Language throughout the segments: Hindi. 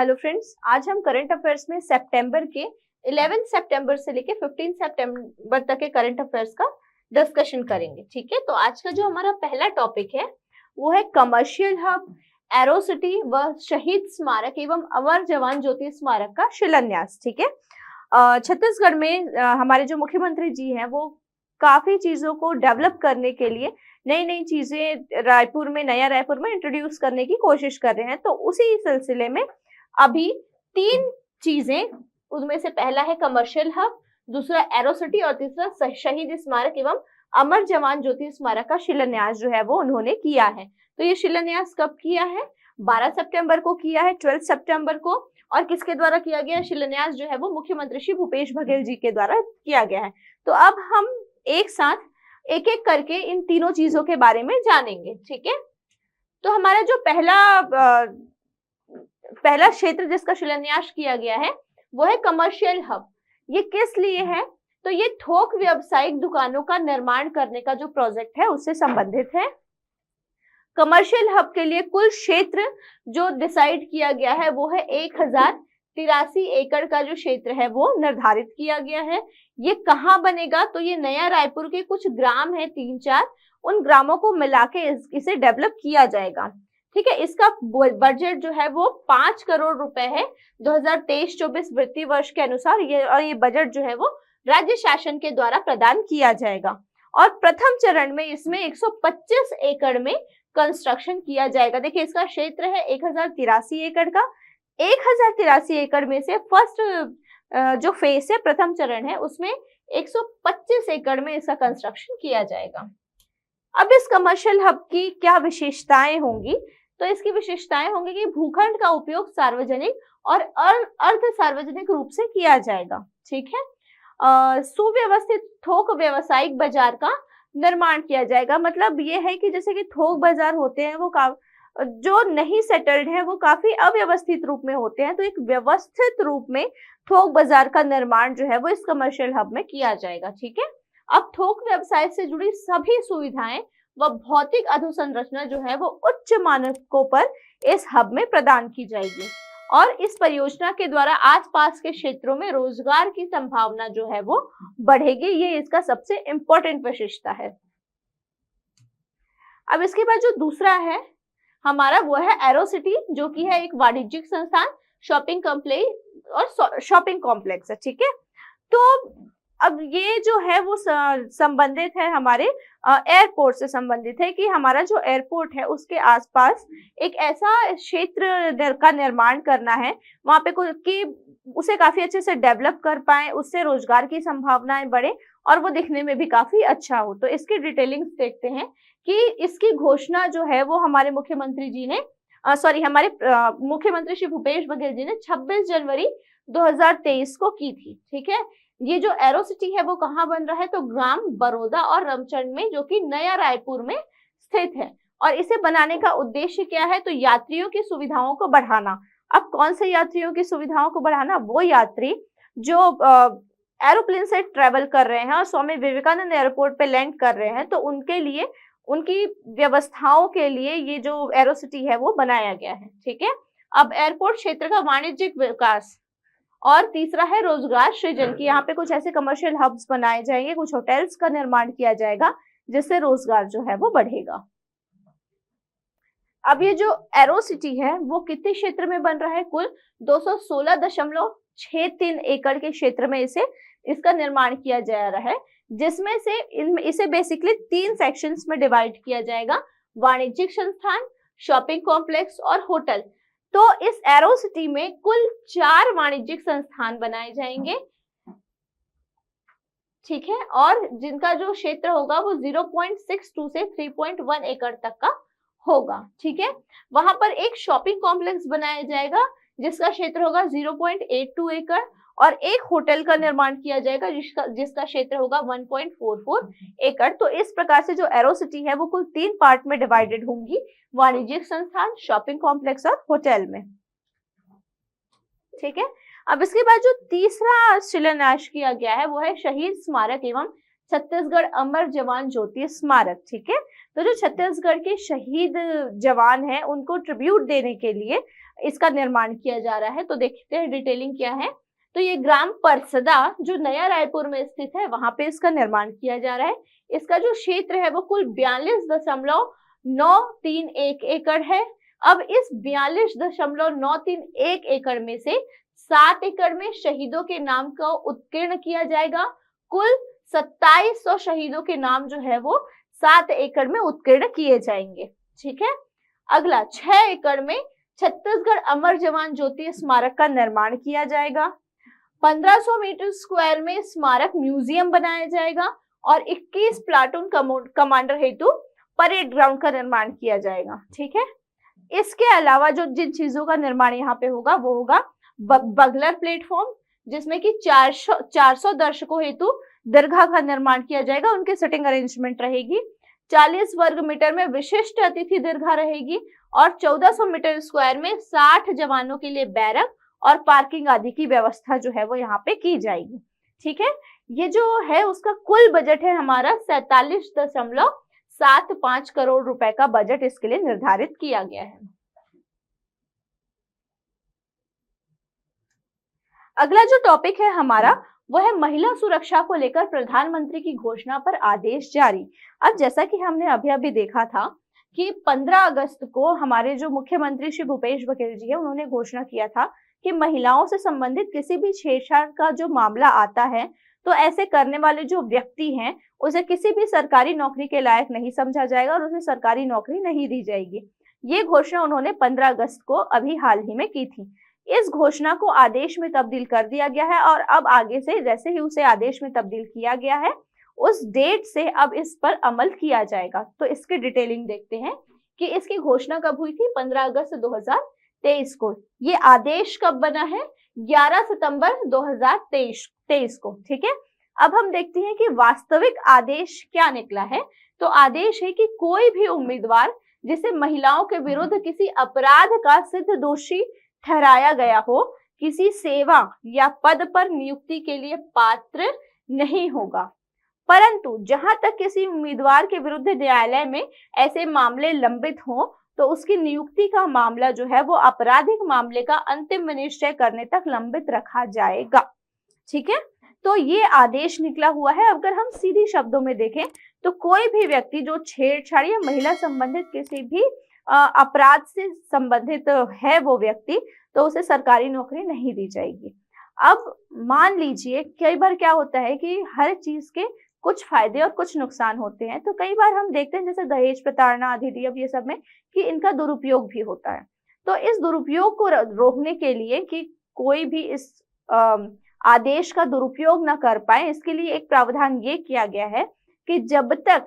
हेलो फ्रेंड्स, आज हम करंट अफेयर्स में सितंबर के 11 सितंबर से लेके 15 सितंबर तक के करंट अफेयर्स का डिस्कशन करेंगे। ठीक है, तो आज का जो हमारा पहला टॉपिक है वो है कमर्शियल हब, एरोसिटी व शहीद स्मारक एवं अमर जवान ज्योति स्मारक का शिलान्यास। ठीक है, छत्तीसगढ़ में हमारे जो मुख्यमंत्री जी हैं वो काफी चीजों को डेवलप करने के लिए नई नई चीजें नया रायपुर में इंट्रोड्यूस करने की कोशिश कर रहे हैं। तो उसी सिलसिले में अभी 3 चीजें, उनमें से पहला है कमर्शियल हब, दूसरा एरोसिटी और तीसरा शहीद स्मारक एवं अमर जवान ज्योति स्मारक का शिलान्यास जो है वो उन्होंने किया है। तो ये शिलान्यास कब किया है? 12 सितंबर को किया है, 12 सितंबर को। और किसके द्वारा किया गया शिलान्यास जो है वो मुख्यमंत्री श्री भूपेश बघेल जी के द्वारा किया गया है। तो अब हम एक साथ एक एक करके इन तीनों चीजों के बारे में जानेंगे। ठीक है, तो हमारा जो पहला क्षेत्र जिसका शिलान्यास किया गया है वो है कमर्शियल हब। ये किस लिए है? तो ये थोक व्यावसायिक दुकानों का निर्माण करने का जो प्रोजेक्ट है उससे संबंधित है। कमर्शियल हब के लिए कुल क्षेत्र जो डिसाइड किया गया है वो है 1083 एकड़ का जो क्षेत्र है वो निर्धारित किया गया है। ये कहाँ बनेगा? तो ये नया रायपुर के कुछ ग्राम है 3-4, उन ग्रामों को मिला के इसे डेवलप किया जाएगा। ठीक है, इसका बजट जो है वो 5 करोड़ रुपए है 2023-24 वित्तीय वर्ष के अनुसार। ये बजट जो है वो राज्य शासन के द्वारा प्रदान किया जाएगा। और प्रथम चरण में इसमें 125 एकड़ में कंस्ट्रक्शन किया जाएगा। देखिए, इसका क्षेत्र है 1083 एकड़ का। 1083 एकड़ में से फर्स्ट जो फेस है, प्रथम चरण है, उसमें 125 एकड़ में इसका कंस्ट्रक्शन किया जाएगा। अब इस कमर्शियल हब की क्या विशेषताएं होंगी? तो इसकी विशेषताएं होंगी कि भूखंड का उपयोग सार्वजनिक और अर्ध सार्वजनिक रूप से किया जाएगा। ठीक है, सुव्यवस्थित थोक व्यवसायिक बाजार का निर्माण किया जाएगा। मतलब ये है कि जैसे कि थोक बाजार होते हैं वो जो नहीं सेटल्ड है वो काफी अव्यवस्थित रूप में होते हैं, तो एक व्यवस्थित रूप में थोक बाजार का निर्माण जो है वो इस कमर्शियल हब में किया जाएगा। ठीक है, अब थोक व्यवसाय से जुड़ी सभी सुविधाएं व भौतिक अधोसंरचना जो है वो उच्च मानकों पर इस हब में प्रदान की जाएगी। और इस परियोजना के द्वारा आसपास के क्षेत्रों में रोजगार की संभावना जो है वो बढ़ेगी। ये इसका सबसे इंपॉर्टेंट विशेषता है। अब इसके बाद जो दूसरा है हमारा वो है एरोसिटी, जो कि है एक वाणिज्यिक संस्थान, शॉपिंग कॉम्प्लेक्स है। ठीक है, तो अब ये जो है वो संबंधित है हमारे एयरपोर्ट से संबंधित है कि हमारा जो एयरपोर्ट है उसके आसपास एक ऐसा क्षेत्र का निर्माण करना है वहां पे कि उसे काफी अच्छे से डेवलप कर पाए, उससे रोजगार की संभावनाएं बढ़े और वो दिखने में भी काफी अच्छा हो। तो इसकी डिटेलिंग देखते हैं कि इसकी घोषणा जो है वो हमारे मुख्यमंत्री जी ने हमारे मुख्यमंत्री श्री भूपेश बघेल जी ने 26 जनवरी 2023 को की थी। ठीक है, ये जो एरोसिटी है वो कहाँ बन रहा है? तो ग्राम बरोदा और रमचंद में, जो कि नया रायपुर में स्थित है। और इसे बनाने का उद्देश्य क्या है? तो यात्रियों की सुविधाओं को बढ़ाना। अब कौन से यात्रियों की सुविधाओं को बढ़ाना? वो यात्री जो एरोप्लेन से ट्रेवल कर रहे हैं और स्वामी विवेकानंद एयरपोर्ट पे लैंड कर रहे हैं, तो उनके लिए, उनकी व्यवस्थाओं के लिए ये जो एरोसिटी है वो बनाया गया है। ठीक है, अब एयरपोर्ट क्षेत्र का वाणिज्यिक विकास और तीसरा है रोजगार सृजन की। यहाँ पे कुछ ऐसे कमर्शियल हब्स बनाए जाएंगे, कुछ होटल्स का निर्माण किया जाएगा जिससे रोजगार जो है वो बढ़ेगा। अब ये जो एरोसिटी है वो कितने क्षेत्र में बन रहा है? कुल 216.63 एकड़ के क्षेत्र में इसका निर्माण किया जा रहा है, जिसमें से इसे बेसिकली 3 सेक्शंस में डिवाइड किया जाएगा: वाणिज्यिक संस्थान, शॉपिंग कॉम्प्लेक्स और होटल। तो इस एरोसिटी में कुल 4 वाणिज्यिक संस्थान बनाए जाएंगे। ठीक है, और जिनका जो क्षेत्र होगा वो 0.62 से 3.1 एकड़ तक का होगा। ठीक है, वहां पर एक शॉपिंग कॉम्प्लेक्स बनाया जाएगा जिसका क्षेत्र होगा 0.82 एकड़ और एक होटल का निर्माण किया जाएगा जिसका क्षेत्र होगा 1.44 एकड़। तो इस प्रकार से जो एरोसिटी है वो कुल 3 पार्ट में डिवाइडेड होंगी: वाणिज्यिक संस्थान, शॉपिंग कॉम्प्लेक्स और होटल में। ठीक है, अब इसके बाद जो तीसरा शिलान्यास किया गया है वो है शहीद स्मारक एवं छत्तीसगढ़ अमर जवान ज्योति स्मारक, ठीक है। तो जो छत्तीसगढ़ के शहीद जवान हैं उनको ट्रिब्यूट देने के लिए इसका निर्माण किया जा रहा है। तो देखते हैं डिटेलिंग क्या है। तो ये ग्राम परसदा जो नया रायपुर में स्थित है वहां पे इसका निर्माण किया जा रहा है। इसका जो क्षेत्र है वो कुल 42.931 एकड़ है। अब इस 42.931 एकड़ में से 7 एकड़ में शहीदों के नाम को उत्कीर्ण किया जाएगा। कुल 2700 शहीदों के नाम जो है वो 7 एकड़ में उत्कीर्ण किए जाएंगे, ठीक है। अगला 6 एकड़ में छत्तीसगढ़ अमर जवान ज्योति स्मारक का निर्माण किया जाएगा। 1500 मीटर स्क्वायर में स्मारक म्यूजियम बनाया जाएगा और 21 प्लाटून कमांडर हेतु परेड ग्राउंड का निर्माण किया जाएगा, ठीक है। इसके अलावा जो जिन चीजों का निर्माण यहाँ पे होगा वो होगा बगलर प्लेटफॉर्म, जिसमें कि 400 दर्शकों हेतु दरगाह का निर्माण किया जाएगा, उनकी सिटिंग अरेंजमेंट रहेगी। 40 वर्ग मीटर में विशिष्ट अतिथि दरगाह रहेगी और 1400 मीटर स्क्वायर में 60 जवानों के लिए बैरक और पार्किंग आदि की व्यवस्था जो है वो यहाँ पे की जाएगी, ठीक है। ये जो है उसका कुल बजट है हमारा 47.75 करोड़ रुपए का बजट इसके लिए निर्धारित किया गया है। अगला जो टॉपिक है हमारा वो है महिला सुरक्षा को लेकर प्रधानमंत्री की घोषणा पर आदेश जारी। अब जैसा कि हमने अभी देखा था कि 15 अगस्त को हमारे जो मुख्यमंत्री श्री भूपेश बघेल जी है उन्होंने घोषणा किया था कि महिलाओं से संबंधित किसी भी छेड़छाड़ का जो मामला आता है तो ऐसे करने वाले जो व्यक्ति हैं उसे किसी भी सरकारी नौकरी के लायक नहीं समझा जाएगा और उसे सरकारी नौकरी नहीं दी जाएगी। ये घोषणा उन्होंने 15 अगस्त को अभी हाल ही में की थी। इस घोषणा को आदेश में तब्दील कर दिया गया है और अब आगे से जैसे ही उसे आदेश में तब्दील किया गया है उस डेट से अब इस पर अमल किया जाएगा। तो इसकी डिटेलिंग देखते हैं कि इसकी घोषणा कब हुई थी। 15 अगस्त 2023 को। ये आदेश कब बना है? 11 सितंबर 2023 को, ठीक है। अब हम देखते हैं कि वास्तविक आदेश क्या निकला है। तो आदेश है कि कोई भी उम्मीदवार जिसे महिलाओं के विरुद्ध किसी अपराध का सिद्ध दोषी ठहराया गया हो किसी सेवा या पद पर नियुक्ति के लिए पात्र नहीं होगा। परंतु जहां तक किसी उम्मीदवार के विरुद्ध न्यायालय में ऐसे मामले लंबित हों तो उसकी नियुक्ति का मामला जो है वो आपराधिक मामले का अंतिम निश्चय करने तक लंबित रखा जाएगा, ठीक है। तो ये आदेश निकला हुआ है। अगर हम सीधी शब्दों में देखें तो कोई भी व्यक्ति जो छेड़छाड़ या महिला संबंधित किसी भी अपराध से संबंधित है वो व्यक्ति, तो उसे सरकारी नौकरी नहीं दी जाएगी। अब मान लीजिए कई बार क्या होता है कि हर चीज के कुछ फायदे और कुछ नुकसान होते हैं। तो कई बार हम देखते हैं जैसे दहेज प्रताड़ना अधिनियम ये सब में कि इनका दुरुपयोग भी होता है। तो इस दुरुपयोग को रोकने के लिए कि कोई भी इस आदेश का दुरुपयोग न कर पाए, इसके लिए एक प्रावधान ये किया गया है कि जब तक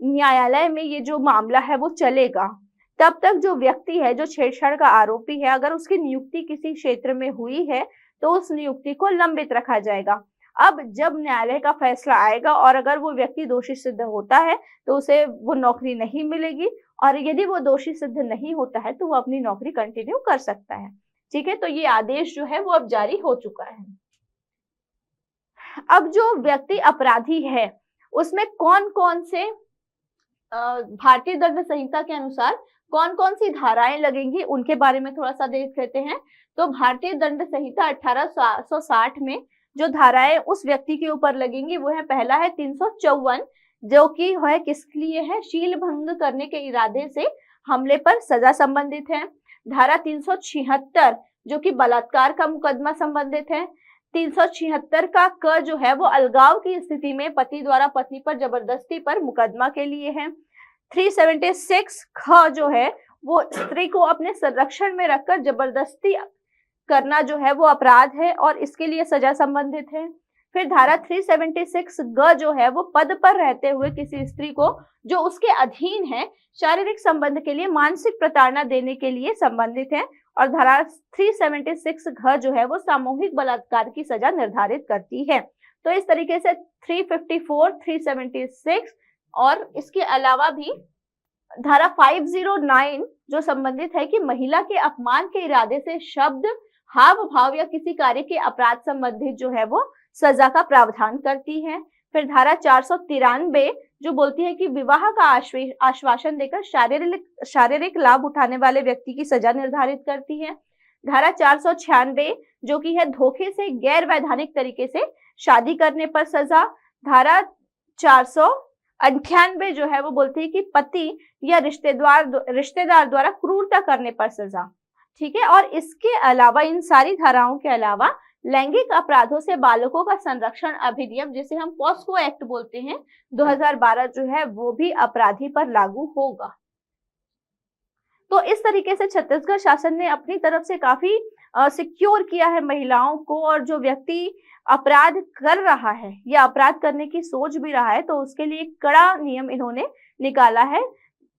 न्यायालय में ये जो मामला है वो चलेगा तब तक जो व्यक्ति है जो छेड़छाड़ का आरोपी है अगर उसकी नियुक्ति किसी क्षेत्र में हुई है तो उस नियुक्ति को लंबित रखा जाएगा। अब जब न्यायालय का फैसला आएगा और अगर वो व्यक्ति दोषी सिद्ध होता है तो उसे वो नौकरी नहीं मिलेगी और यदि वो दोषी सिद्ध नहीं होता है तो वो अपनी नौकरी कंटिन्यू कर सकता है, ठीक है। तो ये आदेश जो है वो अब जारी हो चुका है। अब जो व्यक्ति अपराधी है उसमें कौन कौन से भारतीय दंड संहिता के अनुसार कौन कौन सी धाराएं लगेंगी उनके बारे में थोड़ा सा देख लेते हैं। तो भारतीय दंड संहिता 1860 में जो धाराएं उस व्यक्ति के ऊपर लगेंगी वो है, पहला है 354 जो कि है किसके लिए है, शील भंग करने के इरादे से हमले पर सजा संबंधित है। धारा 376 जो कि बलात्कार का मुकदमा संबंधित है। 376 का क जो है वो अलगाव की स्थिति में पति द्वारा पत्नी पर जबरदस्ती पर मुकदमा के लिए है। 376 ख जो है वो स्त्री को अपने संरक्षण में रखकर जबरदस्ती करना जो है वो अपराध है और इसके लिए सजा संबंधित है। फिर धारा 376 ग जो है वो पद पर रहते हुए किसी स्त्री को जो उसके अधीन है शारीरिक संबंध के लिए मानसिक प्रताड़ना देने के लिए संबंधित है। और धारा 376 घ जो है वो सामूहिक बलात्कार की सजा निर्धारित करती है। तो इस तरीके से 354, 376 और इसके अलावा भी धारा 509 जो संबंधित है कि महिला के अपमान के इरादे से शब्द, हाव भाव या किसी कार्य के अपराध संबंधित जो है वो सजा का प्रावधान करती है। फिर धारा 493 जो बोलती है कि विवाह का आश्वासन देकर शारीरिक लाभ उठाने वाले व्यक्ति की सजा निर्धारित करती है। धारा 496 जो कि है धोखे से गैर वैधानिक तरीके से शादी करने पर सजा। धारा 498 जो है वो बोलती है कि पति या रिश्तेदार द्वारा क्रूरता करने पर सजा। ठीक है, और इसके अलावा इन सारी धाराओं के अलावा लैंगिक अपराधों से बालकों का संरक्षण अधिनियम, जिसे हम पॉस्को एक्ट बोलते हैं, 2012 जो है वो भी अपराधी पर लागू होगा। तो इस तरीके से छत्तीसगढ़ शासन ने अपनी तरफ से काफी सिक्योर किया है महिलाओं को, और जो व्यक्ति अपराध कर रहा है या अपराध करने की सोच भी रहा है तो उसके लिए कड़ा नियम इन्होंने निकाला है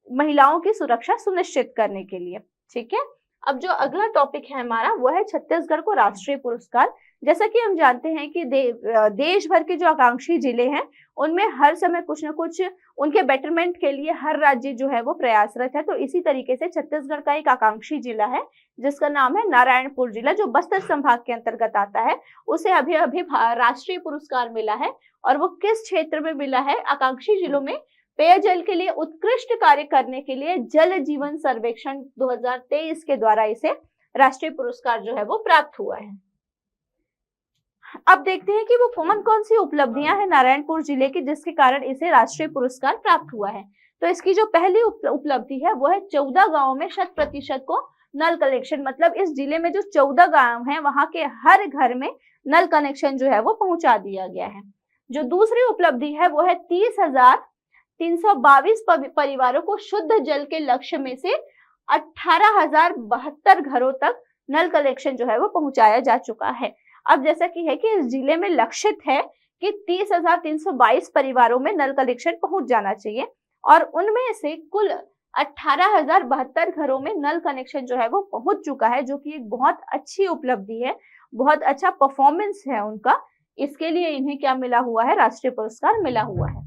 महिलाओं की सुरक्षा सुनिश्चित करने के लिए। ठीक है, अब जो अगला टॉपिक है हमारा वो है छत्तीसगढ़ को राष्ट्रीय पुरस्कार। जैसा कि हम जानते हैं कि देश भर के जो आकांक्षी जिले हैं उनमें हर समय कुछ न कुछ उनके बेटरमेंट के लिए हर राज्य जो है वो प्रयासरत है। तो इसी तरीके से छत्तीसगढ़ का एक आकांक्षी जिला है जिसका नाम है नारायणपुर जिला, जो बस्तर संभाग के अंतर्गत आता है। उसे अभी अभी राष्ट्रीय पुरस्कार मिला है, और वो किस क्षेत्र में मिला है? आकांक्षी जिलों में पेयजल के लिए उत्कृष्ट कार्य करने के लिए जल जीवन सर्वेक्षण 2023 के द्वारा इसे राष्ट्रीय पुरस्कार जो है वो प्राप्त हुआ है। अब देखते हैं कि वो कौन सी उपलब्धियां हैं नारायणपुर जिले की जिसके कारण इसे राष्ट्रीय पुरस्कार प्राप्त हुआ है। तो इसकी जो पहली उपलब्धि है वो है 14 गांवों में 100% को नल कनेक्शन, मतलब इस जिले में जो 14 गांव हैं वहां के हर घर में नल कनेक्शन जो है वो पहुंचा दिया गया है। जो दूसरी उपलब्धि है वो है 30,322 परिवारों को शुद्ध जल के लक्ष्य में से 18,072 घरों तक नल कनेक्शन जो है वो पहुंचाया जा चुका है। अब जैसा कि है कि इस जिले में लक्षित है कि 30,322 परिवारों में नल कनेक्शन पहुंच जाना चाहिए, और उनमें से कुल 18,072 घरों में नल कनेक्शन जो है वो पहुंच चुका है, जो कि एक बहुत अच्छी उपलब्धि है, बहुत अच्छा परफॉर्मेंस है उनका। इसके लिए इन्हें क्या मिला हुआ है? राष्ट्रीय पुरस्कार मिला हुआ है।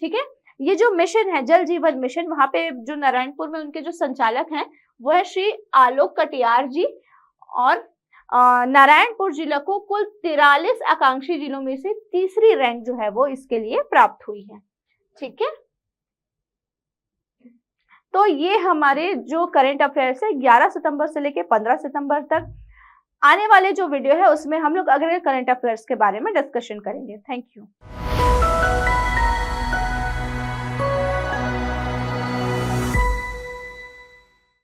ठीक है, ये जो मिशन है जल जीवन मिशन, वहां पे जो नारायणपुर में उनके जो संचालक हैं वो है श्री आलोक कटियार जी, और नारायणपुर जिला को कुल 43 आकांक्षी जिलों में से तीसरी रैंक जो है वो इसके लिए प्राप्त हुई है। ठीक है, तो ये हमारे जो करंट अफेयर्स है 11 सितंबर से लेकर 15 सितंबर तक। आने वाले जो वीडियो है उसमें हम लोग अगले करंट अफेयर्स के बारे में डिस्कशन करेंगे। Thank you.